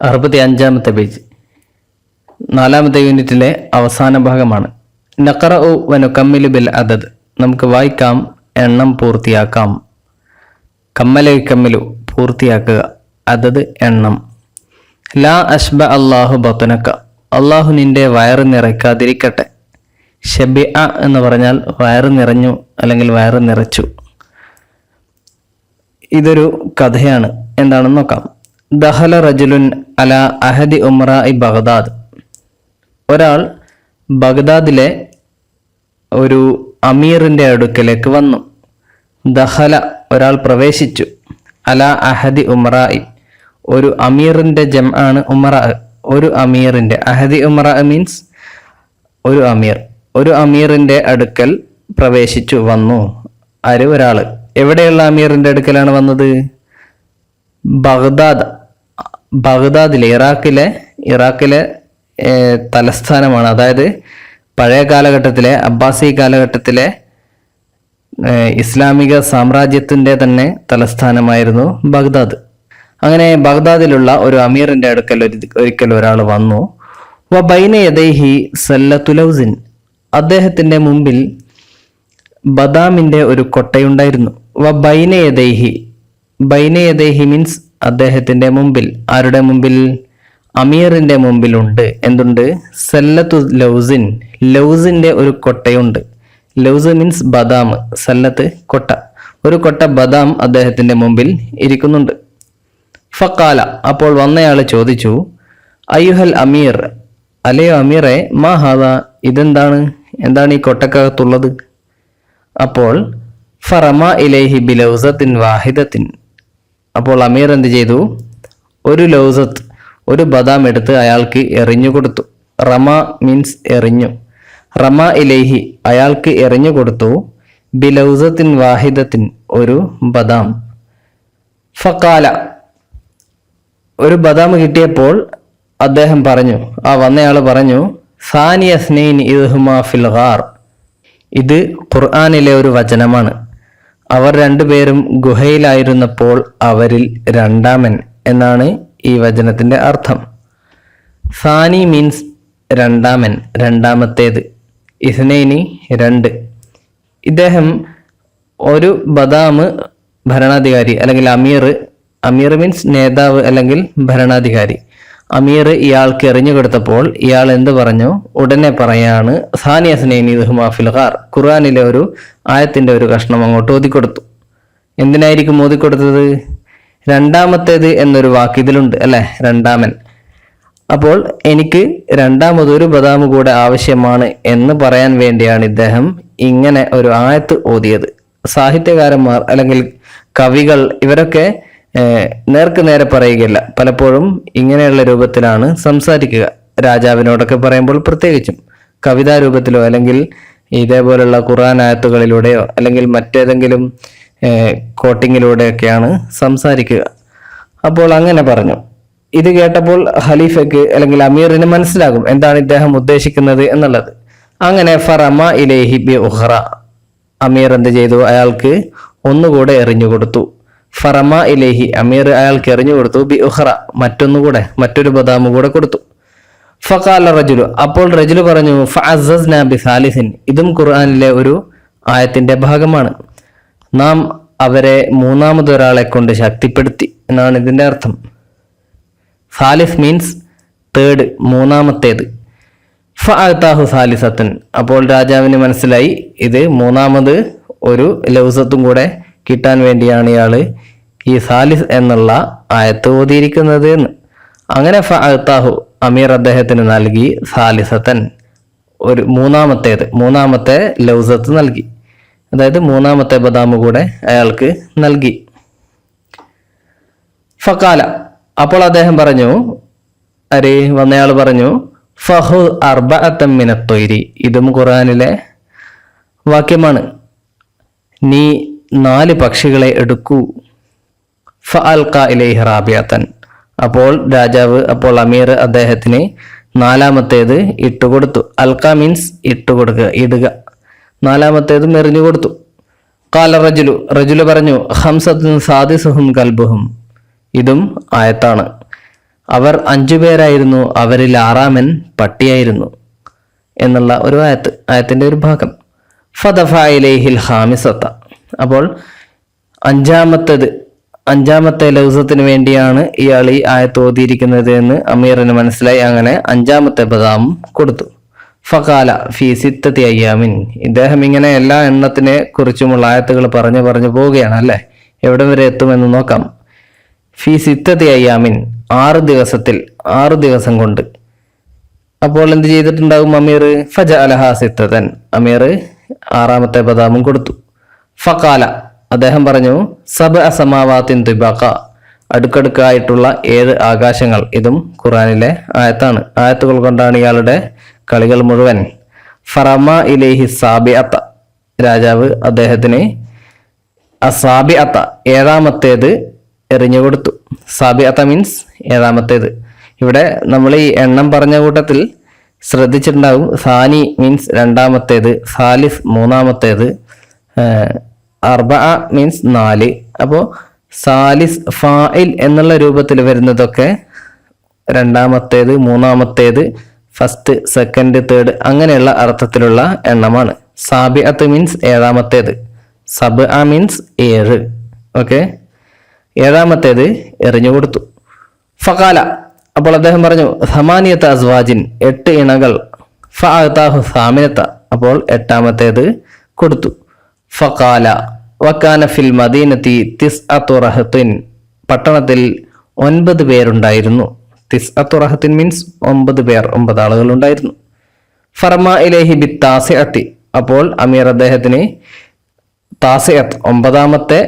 65-ാമത്തെ page, 4-ാമത്തെ യൂണിറ്റിലെ അവസാന ഭാഗമാണ്. നഖറഉ വനുകമ്മിലു ബിൽ അദദ്, നമുക്ക് വായിക്കാം, എണ്ണം പൂർത്തിയാക്കാം. കമ്മല യുകമ്മിലു, പൂർത്തിയാക്കുക, അദദ് എണ്ണം. ലാ അഷ്ബ അല്ലാഹു ബത്നക, അള്ളാഹു നിന്റെ വയറ് നിറയ്ക്കാതിരിക്കട്ടെ. ഷബിഅ എന്ന് പറഞ്ഞാൽ വയറ് നിറഞ്ഞു അല്ലെങ്കിൽ വയറ് നിറച്ചു. ഇതൊരു കഥയാണ്, എന്താണെന്ന് നോക്കാം. ദഹല റജുലുൻ അല അഹദി ഉമറാഇ ബഗ്ദാദ്, ഒരാൾ ബഗ്ദാദിലെ ഒരു അമീറിന്റെ അടുക്കലേക്ക് വന്നു. ദഹല ഒരാൾ പ്രവേശിച്ചു, അല അഹദി ഉമറാഇ ഒരു അമീറിന്റെ ജംആണ് ഉമറ, ഒരു അമീറിന്റെ. അഹദി ഉമറ മീൻസ് ഒരു അമീർ, ഒരു അമീറിന്റെ അടുക്കൽ പ്രവേശിച്ചു, വന്നു. ആര്? ഒരാള്. എവിടെയുള്ള അമീറിന്റെ അടുക്കലാണ് വന്നത്? ബഗ്ദാദിലെ, ഇറാഖിലെ തലസ്ഥാനമാണ്. അതായത് പഴയ കാലഘട്ടത്തിലെ, അബ്ബാസി കാലഘട്ടത്തിലെ ഇസ്ലാമിക സാമ്രാജ്യത്തിന്റെ തന്നെ തലസ്ഥാനമായിരുന്നു ബഗ്ദാദ്. അങ്ങനെ ബഗ്ദാദിലുള്ള ഒരു അമീറിന്റെ അടുക്കൽ ഒരിക്കൽ ഒരാൾ വന്നു. വ ബൈന യദൈഹി സല്ലത്തു ലൗസിൻ, അദ്ദേഹത്തിന്റെ മുമ്പിൽ ബദാമിന്റെ ഒരു കൊട്ടയുണ്ടായിരുന്നു. വ ബൈന യദൈഹി മീൻസ് അദ്ദേഹത്തിന്റെ മുമ്പിൽ. ആരുടെ മുമ്പിൽ? അമീറിന്റെ മുമ്പിലുണ്ട്. എന്തുണ്ട്? സല്ലത്തു ലൗസിൻ, ലൗസിന്റെ ഒരു കൊട്ടയുണ്ട്. ലൗസ് മീൻസ് ബദാം, സല്ലത്ത് കൊട്ട. ഒരു കൊട്ട ബദാം അദ്ദേഹത്തിന്റെ മുമ്പിൽ ഇരിക്കുന്നുണ്ട്. ഫഖാല, അപ്പോൾ വന്നയാള് ചോദിച്ചു, അയ്യുഹൽ അമീർ, അല്ലയോ അമീറെ, മാ ഹാദ, ഇതെന്താണ്, എന്താണ് ഈ കൊട്ടക്കകത്തുള്ളത്? അപ്പോൾ ഫറമ ഇലൈഹി ബിലൗസത്തിൻ വാഹിദത്തിൻ, അപ്പോൾ അമീർ എന്ത് ചെയ്തു? ഒരു ലൗസത്ത്, ഒരു ബദാം എടുത്ത് അയാൾക്ക് എറിഞ്ഞു കൊടുത്തു. റമ മീൻസ് എറിഞ്ഞു. റമ ഇലൈഹി, അയാൾക്ക് എറിഞ്ഞു കൊടുത്തു. ബിലൗസത്തിൻ വാഹിദത്തിൻ, ഒരു ബദാം. ഫഖാല, ഒരു ബദാം കിട്ടിയപ്പോൾ അദ്ദേഹം പറഞ്ഞു, ആ വന്നയാൾ പറഞ്ഞു, സാനിയ സ്നൈൻ ഇദ്ഹുമാ ഫിൽ ഗാർ, ഇത് ഖുർആനിലെ ഒരു വചനമാണ്. അവർ രണ്ടുപേരും ഗുഹയിലായിരുന്നപ്പോൾ അവരിൽ രണ്ടാമൻ എന്നാണ് ഈ വചനത്തിന്റെ അർത്ഥം. സാനി മീൻസ് രണ്ടാമൻ, രണ്ടാമത്തേത്. ഇസ്നൈനി, രണ്ട്. ഇദ്ദേഹം ഒരു ബദാം ഭരണാധികാരി അല്ലെങ്കിൽ അമീർ മീൻസ് നേതാവ് അല്ലെങ്കിൽ ഭരണാധികാരി. അമീർ ഇയാൾക്ക് എറിഞ്ഞു കൊടുത്തപ്പോൾ ഇയാൾ എന്ത് പറഞ്ഞു? ഉടനെ പറയാണ്, സാനിയ സ്നൈനി ഇദ്ഹുമാ ഫിൽ ഗാർ, ഖുർആനിലെ ഒരു ആയത്തിന്റെ ഒരു കഷ്ണം അങ്ങോട്ട് ഓതിക്കൊടുത്തു. എന്തിനായിരിക്കും ഓതിക്കൊടുത്തത്? രണ്ടാമത്തേത് എന്നൊരു വാക്ക് ഇതിലുണ്ട് അല്ലെ, രണ്ടാമൻ. അപ്പോൾ എനിക്ക് രണ്ടാമതൊരു ബദാം കൂടെ ആവശ്യമാണ് എന്ന് പറയാൻ വേണ്ടിയാണ് ഇദ്ദേഹം ഇങ്ങനെ ഒരു ആയത്ത് ഓതിയത്. സാഹിത്യകാരന്മാർ അല്ലെങ്കിൽ കവികൾ ഇവരൊക്കെ നേർക്ക് നേരെ പറയുകയില്ല, പലപ്പോഴും ഇങ്ങനെയുള്ള രൂപത്തിലാണ് സംസാരിക്കുക. രാജാവിനോടൊക്കെ പറയുമ്പോൾ പ്രത്യേകിച്ചും കവിതാ രൂപത്തിലോ അല്ലെങ്കിൽ ഇതേപോലുള്ള ഖുർആൻ ആയത്തുകളിലൂടെയോ അല്ലെങ്കിൽ മറ്റേതെങ്കിലും കോട്ടിങ്ങിലൂടെയൊക്കെയാണ് സംസാരിക്കുക. അപ്പോൾ അങ്ങനെ പറഞ്ഞു. ഇത് കേട്ടപ്പോൾ ഖലീഫയ്ക്ക് അല്ലെങ്കിൽ അമീറിന് മനസ്സിലാകും എന്താണ് ഇദ്ദേഹം ഉദ്ദേശിക്കുന്നത് എന്നുള്ളത്. അങ്ങനെ ഫറമ ഇലൈഹി ബി ഉഖറ, അമീർ എന്ത് ചെയ്തു? അയാൾക്ക് ഒന്നുകൂടെ എറിഞ്ഞു കൊടുത്തു. ഫറമ ഇലൈഹി, അമീർ അയാൾക്ക് എറിഞ്ഞു കൊടുത്തു. ബി ഉഖറ, മറ്റൊന്നുകൂടെ, മറ്റൊരു ബദാം കൂടെ കൊടുത്തു. ഫഖാല റജുലു, അപ്പോൾ റജുലു പറഞ്ഞു, ഫഅസ്സസ്നാ ബിസാലിസിൻ, ഇതും ഖുർആനിലെ ഒരു ആയത്തിന്റെ ഭാഗമാണ്. നാം അവരെ മൂന്നാമതൊരാളെ കൊണ്ട് ശക്തിപ്പെടുത്തി എന്നാണ് ഇതിന്റെ അർത്ഥം. സാലിസ് മീൻസ് തേർഡ്, മൂന്നാമത്തേത്. ഫഅതാഹു സാലിസത്തൻ, അപ്പോൾ രാജാവിന് മനസ്സിലായി ഇത് മൂന്നാമത് ഒരു ലൗസത്തും കൂടെ കിട്ടാൻ വേണ്ടിയാണ് ഇയാള് ഈ സാലിസ് എന്നുള്ള ആയത്ത് ഓതിയിരിക്കുന്നത് എന്ന്. അങ്ങനെ ഫഅതാഹു, അമീർ അദ്ദേഹത്തിന് നൽകി സാലിസത്തൻ, ഒരു മൂന്നാമത്തെ ലൗസത്ത് നൽകി. അതായത് മൂന്നാമത്തെ ബദാം കൂടെ അയാൾക്ക് നൽകി. ഫഖാല, അപ്പോൾ അദ്ദേഹം പറഞ്ഞു, വന്നയാൾ പറഞ്ഞു, ഫഹു അർബഅത്തൻ മിനത് ത്വയ്രി, ഇതും ഖുർആനിലെ വാക്യമാണ്. നീ 4 പക്ഷികളെ എടുക്കൂ. ഫഅൽഖ ഇലൈഹി റാബിയത്തൻ, അപ്പോൾ അമീർ അദ്ദേഹത്തിന് 4ാമത്തേത് ഇട്ടുകൊടുത്തു. അൽക്ക മീൻസ് ഇട്ടുകൊടുക്കുക, ഇടുക. 4ാമത്തേതും എറിഞ്ഞു കൊടുത്തു. ഖാല റജുലു പറഞ്ഞു, ഖംസത്തുൻ സാദിസുഹും കൽബുഹും, ഇതും ആയത്താണ്. അവർ 5 പേരായിരുന്നു, അവരിൽ 6-ാമൻ പട്ടിയായിരുന്നു എന്നുള്ള ഒരു ആയത്തിന്റെ ഒരു ഭാഗം. ഫദഫഅ ഇലൈഹിൽ ഖാമിസത, അപ്പോൾ അഞ്ചാമത്തെ ലൗസത്തിന് വേണ്ടിയാണ് ഇയാൾ ഈ ആയത്ത് ഓതിയിരിക്കുന്നത് എന്ന് അമീറിന് മനസ്സിലായി. അങ്ങനെ 5-ാമത്തെ ബദാം കൊടുത്തു. ഫഖാല ഫീ സിത്തത്തി അയ്യാമിൻ, ഇദ്ദേഹം ഇങ്ങനെ എല്ലാ എണ്ണത്തിനെ കുറിച്ചുമുള്ള ആയത്തുകൾ പറഞ്ഞു പോവുകയാണ് അല്ലെ. എവിടെ വരെ എത്തുമെന്ന് നോക്കാം. ഫീ സിത്തത്തി അയ്യാമിൻ, 6 ദിവസം കൊണ്ട്. അപ്പോൾ എന്ത് ചെയ്തിട്ടുണ്ടാവും അമീർ? ഫജഅലഹാ സിത്തതൻ, അമീർ 6-ാമത്തെ ബദാമും കൊടുത്തു. ഫഖാല, അദ്ദേഹം പറഞ്ഞു സബ്അ സമാവാത്തിൻ തിബാഖ, അടുക്കടുക്കായിട്ടുള്ള 7 ആകാശങ്ങൾ. ഇതും ഖുർആനിലെ ആയത്താണ്. ആയത്തുകൾ കൊണ്ടാണ് ഇയാളുടെ കളികൾ മുഴുവൻ. ഫറമ ഇലൈഹി സാബിഅത്ത, രാജാവ് അദ്ദേഹത്തിന് അസാബിഅത്ത, 7-ാമത്തേത് എറിഞ്ഞു കൊടുത്തു. സാബിഅത്ത മീൻസ് 7-ാമത്തേത്. ഇവിടെ നമ്മൾ ഈ എണ്ണം പറഞ്ഞ കൂട്ടത്തിൽ ശ്രദ്ധിച്ചിട്ടുണ്ടാവും. സാനി മീൻസ് 2-ാമത്തേത്, സാലിസ് 3-ാമത്തേത്, അർബഅ മീൻസ് 4. അപ്പോൾ സാലിസ് ഫാഇൽ എന്നുള്ള രൂപത്തിൽ വരുന്നതൊക്കെ 2-ാമത്തേത്, 3-ാമത്തേത്, ഫസ്റ്റ്, സെക്കൻഡ്, തേർഡ് അങ്ങനെയുള്ള അർത്ഥത്തിലുള്ള എണ്ണമാണ്. സാബിഅത്ത് മീൻസ് 7-ാമത്തേത്, സബ്അ മീൻസ് 7. ഓക്കെ, 7-ാമത്തേത് എറിഞ്ഞു കൊടുത്തു. ഫഖാല, അപ്പോൾ അദ്ദേഹം പറഞ്ഞു സമാനിയത്ത അസ്വാജിൻ, 8 ഇണകൾ. ഫഅതാഹു സാമിനത്ത, അപ്പോൾ 8-ാമത്തേത് കൊടുത്തു. ഫഖാല വകാന ഫിൽ മദീനത്തി തിസ്അതു റഹത്തിൻ, പട്ടണത്തിൽ 9 പേരുണ്ടായിരുന്നു. തിസ്അതു റഹത്തിൻ മീൻസ് 9 പേർ, 9 ആളുകൾ ഉണ്ടായിരുന്നു. ഫറമ ഇലൈഹി ബിത്താസിഅത്തി, അപ്പോൾ അമീർ അദ്ദേഹത്തിന് താസിഅത്ത് 9-ാമത്തെ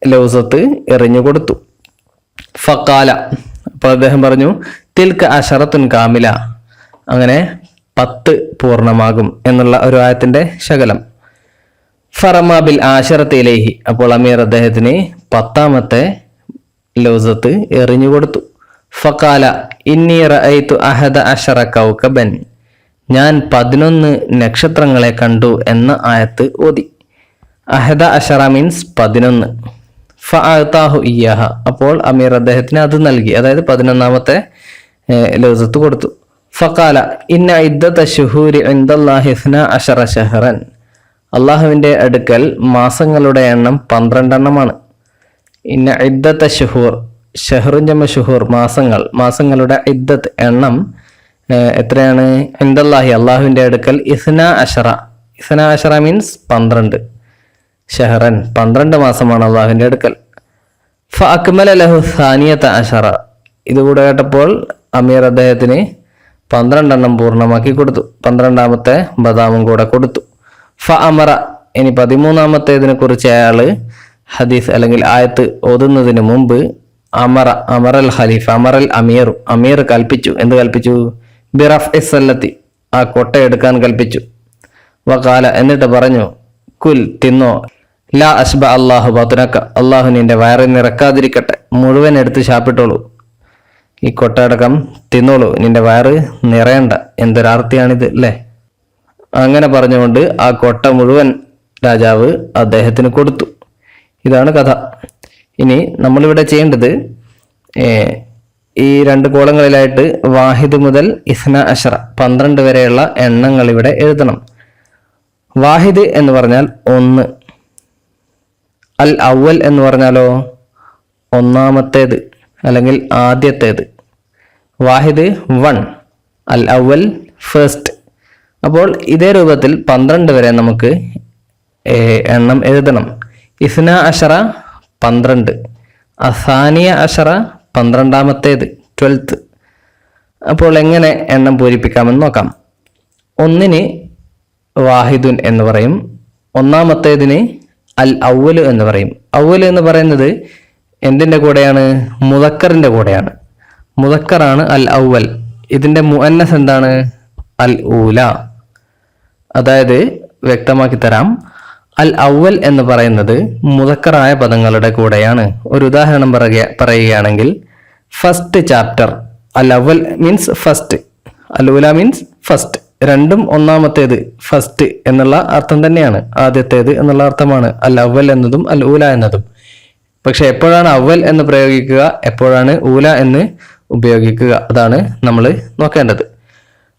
ലൗസത്ത് എറിഞ്ഞു കൊടുത്തു. ഫഖാല, അപ്പോൾ അദ്ദേഹം പറഞ്ഞു തിൽക അശറത്തുൻ കാമില, അങ്ങനെ 10 പൂർണ്ണമാകും എന്നുള്ള ഒരു ആയത്തിന്റെ ശകലം. ഫറമ ബിൽ ആശറത്ത് ഇലൈഹി, അപ്പോൾ അമീർ അദ്ദേഹത്തിന് 10-ാമത്തെ ലൗസത്ത് എറിഞ്ഞു കൊടുത്തു. ഫഖാല ഇന്നി റഅയ്തു അഹദ അശറ കൗകബൻ, ഞാൻ 11 നക്ഷത്രങ്ങളെ കണ്ടു എന്ന ആയത്ത് ഓതി. അഹദ അശറ മീൻസ് 11. ഫഅതാഹു ഇയ്യാഹ, അപ്പോൾ അമീർ അദ്ദേഹത്തിന് അത് നൽകി, അതായത് 11-ാമത്തെ ലൗസത്ത് കൊടുത്തു. ഫഖാല ഇന്ന ഇദ്ദത ശുഹൂരി ഇൻദല്ലാഹി 12 ശഹറൻ, അള്ളാഹുവിന്റെ അടുക്കൽ മാസങ്ങളുടെ എണ്ണം 12 എണ്ണമാണ്. ഇന്ന ഇദ്ദത ശുഹൂർ, ഷഹറുൻ ജമ ശുഹൂർ, മാസങ്ങൾ, മാസങ്ങളുടെ ഇദ്ദത്ത് എണ്ണം എത്രയാണ്? ഇൻദല്ലാഹി, അള്ളാഹുവിന്റെ അടുക്കൽ 12 മീൻസ് 12, ഷഹറൻ 12 മാസമാണ് അള്ളാഹുവിന്റെ അടുക്കൽ. ഫഅക്മല ലഹു സാനിയത അശറ, ഇതുകൂടെ കേട്ടപ്പോൾ അമീർ അദ്ദേഹത്തിന് 12 എണ്ണം പൂർണ്ണമാക്കി കൊടുത്തു. 12-ാമത്തെ ബദാമും കൂടെ കൊടുത്തു. ഫഅമറ, ഇനി 13-ാമത്തേതിനെ കുറിച്ച് അയാള് ഹദീസ് അല്ലെങ്കിൽ ആയത്ത് ഓതുന്നതിന് മുമ്പ് അമറൽ ഖലീഫ, അമറൽ അമീർ, അമീർ കൽപ്പിച്ചു. എന്ത് കൽപ്പിച്ചു? ബിറഫ്ഇ സല്ലത്തി, ആ കൊട്ട എടുക്കാൻ കൽപ്പിച്ചു. വഖാല, എന്നിട്ട് പറഞ്ഞു കുൽ, തിന്നോ, ലാ അഷ്ബ അല്ലാഹു ബത്നക, അള്ളാഹു നിന്റെ വയറ് നിറക്കാതിരിക്കട്ടെ, മുഴുവൻ എടുത്ത് ശാപ്പിട്ടോളൂ, ഈ കൊട്ടയടക്കം തിന്നോളൂ, നിന്റെ വയറ് നിറയണ്ട. എന്തൊരാർത്തിയാണിത് അല്ലേ? അങ്ങനെ പറഞ്ഞുകൊണ്ട് ആ കൊട്ട മുഴുവൻ രാജാവ് അദ്ദേഹത്തിന് കൊടുത്തു. ഇതാണ് കഥ. ഇനി നമ്മളിവിടെ ചെയ്യേണ്ടത് ഈ 2 കോളങ്ങളിലായിട്ട് വാഹിദ് മുതൽ 12 വരെയുള്ള എണ്ണങ്ങൾ ഇവിടെ എഴുതണം. വാഹിദ് എന്ന് പറഞ്ഞാൽ 1, അൽ അവൽ എന്ന് പറഞ്ഞാലോ 1-ാമത്തേത് അല്ലെങ്കിൽ ആദ്യത്തേത്. വാഹിദ് 1, അൽ അവൽ ഫസ്റ്റ്. അപ്പോൾ ഇതേ രൂപത്തിൽ 12 വരെ നമുക്ക് എണ്ണം എഴുതണം. 12 12, അസാനിയ അഷറ 12-ാമത്തേത് 12th. അപ്പോൾ എങ്ങനെ എണ്ണം പൂരിപ്പിക്കാമെന്ന് നോക്കാം. 1-ന് വാഹിദുൻ എന്ന് പറയും, 1-ാമത്തേതിന് അൽ അവല് എന്ന് പറയും. അവല് എന്ന് പറയുന്നത് എന്തിൻ്റെ കൂടെയാണ്? മുദക്കറിന്റെ കൂടെയാണ്. മുദക്കറാണ് അൽ അവൽ. ഇതിന്റെ മുഅന്നസ് എന്താണ്? അൽ ഊല. അതായത് വ്യക്തമാക്കി തരാം, അൽ അവൽ എന്ന് പറയുന്നത് മുദക്കറായ പദങ്ങളുടെ കൂടെയാണ്. ഒരു ഉദാഹരണം പറയുകയാണെങ്കിൽ ഫസ്റ്റ് ചാപ്റ്റർ, അൽ അവൽ മീൻസ് ഫസ്റ്റ്, അൽ ഊല മീൻസ് ഫസ്റ്റ്. രണ്ടും 1-ാമത്തേത് ഫസ്റ്റ് എന്നുള്ള അർത്ഥം തന്നെയാണ്, ആദ്യത്തേത് എന്നുള്ള അർത്ഥമാണ് അൽ അവൽ എന്നതും അൽ ഊല എന്നതും. പക്ഷെ എപ്പോഴാണ് അവൽ എന്ന് പ്രയോഗിക്കുക, എപ്പോഴാണ് ഊല എന്ന് ഉപയോഗിക്കുക. അതാണ് നമ്മൾ നോക്കേണ്ടത്.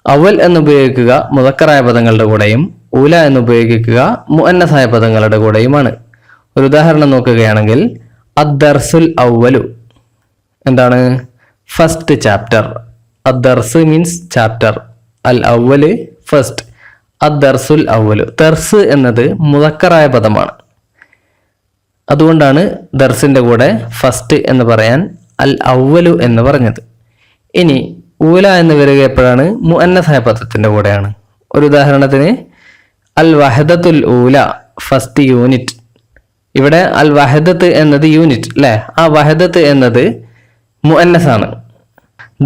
അവൽ എന്ന് ഉപയോഗിക്കുക മുദക്കറായ പദങ്ങളുടെ കൂടെയും ഊല എന്ന് ഉപയോഗിക്കുക മുഅന്നസായ പദങ്ങളുടെ കൂടെയുമാണ്. ഒരു ഉദാഹരണം നോക്കുകയാണെങ്കിൽ അദ്ദർസുൽ അവലു എന്താണ്? First chapter. അദ്ദർസ് മീൻസ് ചാപ്റ്റർ, അൽ അവല് ഫസ്റ്റ്. അദ്ദർസുൽ അവലു. ദർസ് എന്നത് മുദക്കറായ പദമാണ്, അതുകൊണ്ടാണ് ദർസിന്റെ കൂടെ ഫസ്റ്റ് എന്ന് പറയാൻ അൽ അവലു എന്ന് പറഞ്ഞത്. ഇനി ഊല എന്ന് വരിക എപ്പോഴാണ്? മുഅന്നസായ പദത്തിന്റെ കൂടെയാണ്. ഒരു ഉദാഹരണത്തിന് അൽ വഹദത്തുൽ ഊല ഫസ്റ്റ് യൂണിറ്റ്. ഇവിടെ അൽ വഹദത്ത് എന്നത് യൂണിറ്റ് അല്ലെ, ആ വഹദത്ത് എന്നത് മുഅന്നസാണ്.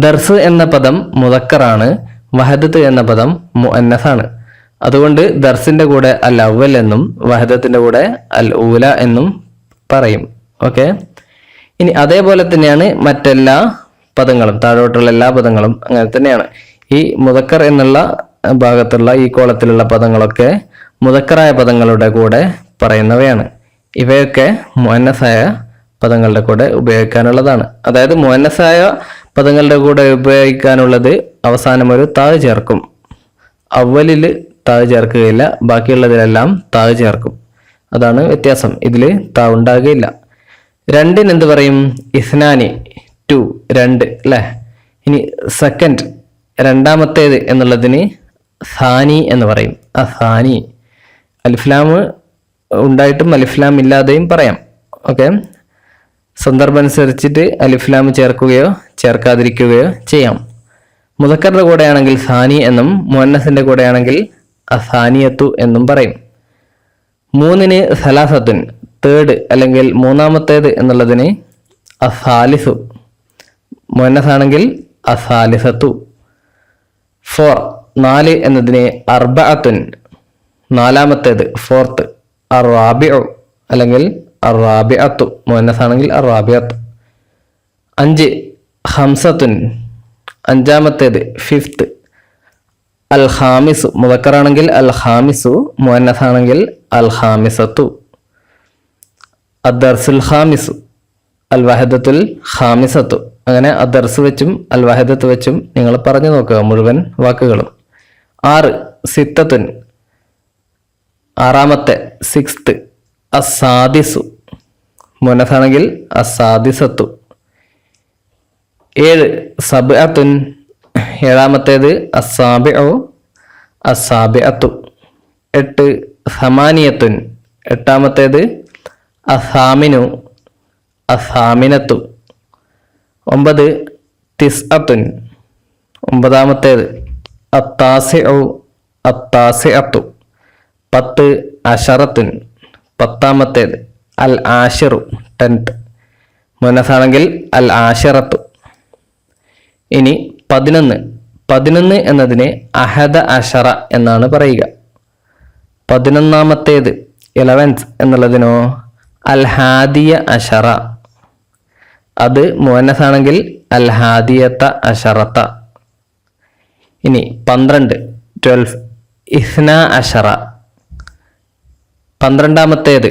ദർസ് എന്ന പദം മുദക്കറാണ്, വഹദത്ത് എന്ന പദം മുഅന്നസാണ്. അതുകൊണ്ട് ദർസിന്റെ കൂടെ അൽ അവൽ എന്നും വഹദത്തിന്റെ കൂടെ അൽ ഊല എന്നും പറയും. ഓക്കെ. ഇനി അതേപോലെ തന്നെയാണ് മറ്റെല്ലാ പദങ്ങളും, താഴോട്ടുള്ള എല്ലാ പദങ്ങളും അങ്ങനെ തന്നെയാണ്. ഈ മുദക്കർ എന്നുള്ള ഭാഗത്തുള്ള ഈ കോളത്തിലുള്ള പദങ്ങളൊക്കെ മുദക്കറായ പദങ്ങളുടെ കൂടെ പറയുന്നവയാണ്. ഇവയൊക്കെ മുഅന്നസായ പദങ്ങളുടെ കൂടെ ഉപയോഗിക്കാനുള്ളതാണ്. അതായത് മുഅന്നസായ പദങ്ങളുടെ കൂടെ ഉപയോഗിക്കാനുള്ളത് അവസാനം ഒരു താഴ് ചേർക്കും. അവലിൽ താഴ് ചേർക്കുകയില്ല, ബാക്കിയുള്ളതിലെല്ലാം താഴ് ചേർക്കും. അതാണ് വ്യത്യാസം. ഇതിൽ താ ഉണ്ടാകുകയില്ല. രണ്ടിന് എന്ത് പറയും? ഇസ്നാനി, ടു, രണ്ട് അല്ലേ. ഇനി സെക്കൻഡ്, രണ്ടാമത്തേത് എന്നുള്ളതിന് സാനി എന്ന് പറയും. ആ സാനി അലിഫ്ലാം ഉണ്ടായിട്ടും അലിഫ്ലാം ഇല്ലാതെയും പറയാം. ഓക്കെ. സന്ദർഭം അനുസരിച്ചിട്ട് അലിഫ്ലാം ചേർക്കുകയോ ചേർക്കാതിരിക്കുകയോ ചെയ്യാം. മുദക്കറിന്റെ കൂടെയാണെങ്കിൽ സാനി എന്നും മുഅന്നസിന്റെ കൂടെയാണെങ്കിൽ അസാനിയത്തു എന്നും പറയും. മൂന്നിന് സലാസത്തുൻ, തേർഡ് അല്ലെങ്കിൽ മൂന്നാമത്തേത് എന്നുള്ളതിന് അസാലിസു, മുഅന്നസാണെങ്കിൽ അസാലിസത്തു. ഫോർ, നാല് എന്നതിന് അർബഅത്തുൻ, നാലാമത്തേത് ഫോർത്ത്. അറാബിഉ അല്ലെങ്കിൽ അറാബിഅത്തു, മുഅന്നസാണെങ്കിൽ അറാബിഅത്തു. അഞ്ച്, ഹംസത്തുൻ, അഞ്ചാമത്തേത് ഫിഫ്ത്ത്. അൽ ഖാമിസു, മുദക്കറാണെങ്കിൽ അൽ ഖാമിസു, മുഅന്നസാണെങ്കിൽ അൽ ഖാമിസത്തു. അദ്ദർസുൽ ഖാമിസു, അൽ വഹദത്തുൽ ഖാമിസത്തു. അങ്ങനെ അദ്ദർസ് വെച്ചും അൽ വഹദത്ത് വെച്ചും നിങ്ങൾ പറഞ്ഞു നോക്കുക മുഴുവൻ വാക്കുകളും. ആറ്, സിത്തത്തുൻ, ആറാമത്തെ സിക്സ്ത്. അസാദിസു, മുഅന്നസാണെങ്കിൽ അസാദിസത്തു. ഏഴ്, സബ്അത്തുൻ, ഏഴാമത്തേത് അസാബിഉ, അസാബിഅത്തു. എട്ട്, സമാനിയത്തുൻ, എട്ടാമത്തേത് അസാമിനു, അസാമിനത്തു. ഒമ്പത്, തിസ്അത്തുൻ, ഒമ്പതാമത്തേത് അത്താസിഉ, അത്താസിഅത്തു. പത്ത്, അശറത്തുൻ, പത്താമത്തേത് അൽ ആഷിറു, ടെൻത്ത്. മുഅന്നസാണെങ്കിൽ അൽ ആഷിറത്തു. ഇനി 11, 11 എന്നതിന് അഹദ അഷറ എന്നാണ് പറയുക. 11ാമത്തേത് 11th എന്നുള്ളതിനോ അൽ ഹാദിയ അഷറ, അത് മുഅന്നസാണെങ്കിൽ അൽ ഹാദിയത്ത അഷറത്ത. ഇനി 12, 12 ഇസ്ന അഷറ, 12ാമത്തേത്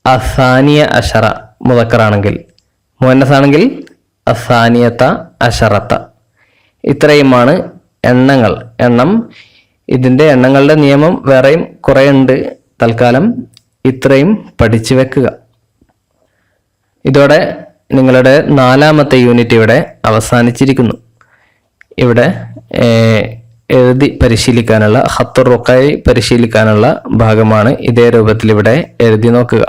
അസാനിയ അഷറ, മുദക്കറാണെങ്കിൽ. മുഅന്നസാണെങ്കിൽ അസാനിയത്ത അഷറത്ത. ഇത്രയുമാണ് എണ്ണങ്ങൾ. ഇതിൻ്റെ എണ്ണങ്ങളുടെ നിയമം വേറെയും കുറേ ഉണ്ട്. തൽക്കാലം ഇത്രയും പഠിച്ചു വെക്കുക. ഇതോടെ നിങ്ങളുടെ 4ാമത്തെ യൂണിറ്റ് ഇവിടെ അവസാനിച്ചിരിക്കുന്നു. ഇവിടെ എഴുതി പരിശീലിക്കാനുള്ള ഖത്തുർ റുഖൈ പരിശീലിക്കാനുള്ള ഭാഗമാണ്. ഇതേ രൂപത്തിൽ ഇവിടെ എഴുതി നോക്കുക.